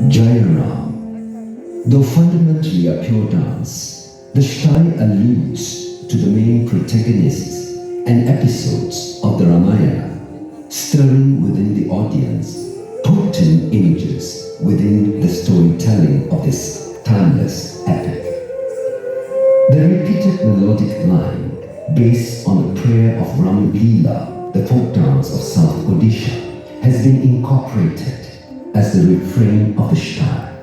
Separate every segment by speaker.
Speaker 1: Jairam. Though fundamentally a pure dance, the style alludes to the main protagonists and episodes of the Ramayana, stirring within the audience potent images within the storytelling of this timeless epic. The repeated melodic line, based on the prayer of Ram Leela, the folk dance of South Odisha, has been incorporated as the refrain of the style.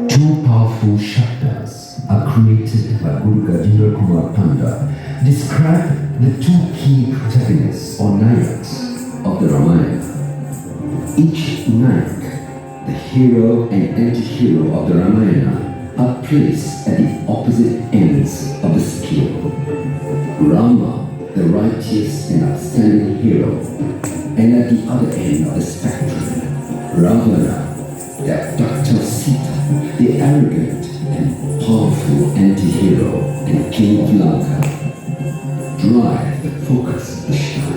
Speaker 1: Two powerful shabdas are created by Guru Debaprasad, describe the two key protagonists or nayaks of the Ramayana. Each nayak, the hero and anti-hero of the Ramayana, are placed at the opposite ends of the scale. Rama, the righteous and outstanding hero, and at the other end of the spectrum, Ravana, the abductor of Sita, the arrogant and powerful anti-hero and king of Lanka, drive the focus of the shrine.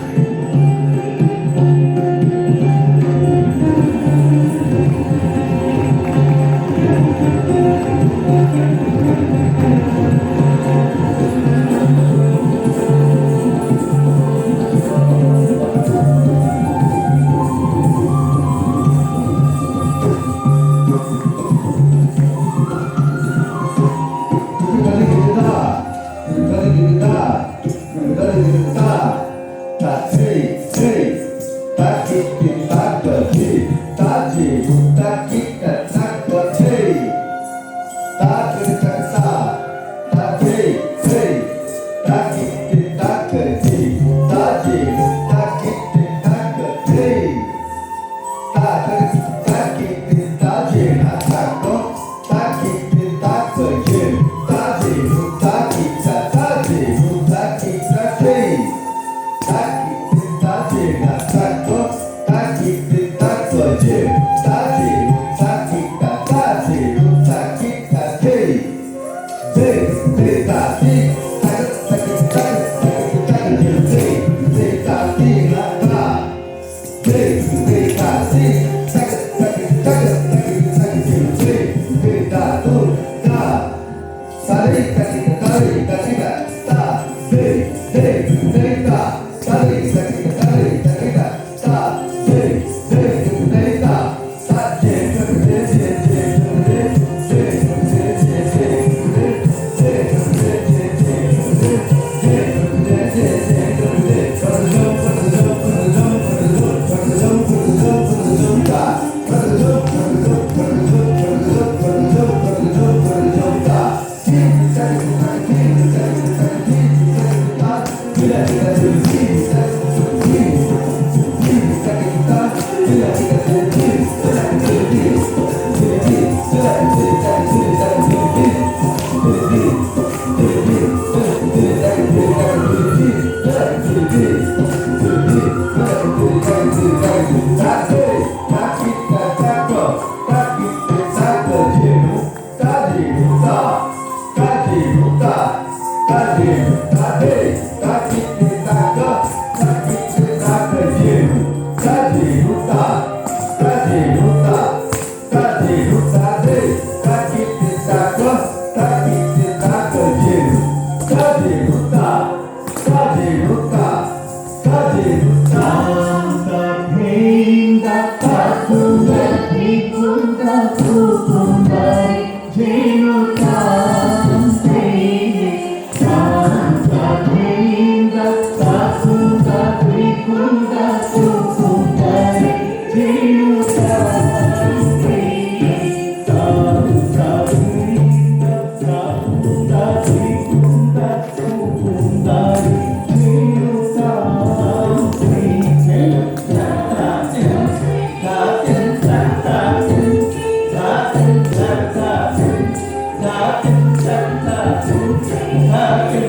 Speaker 2: Thank you.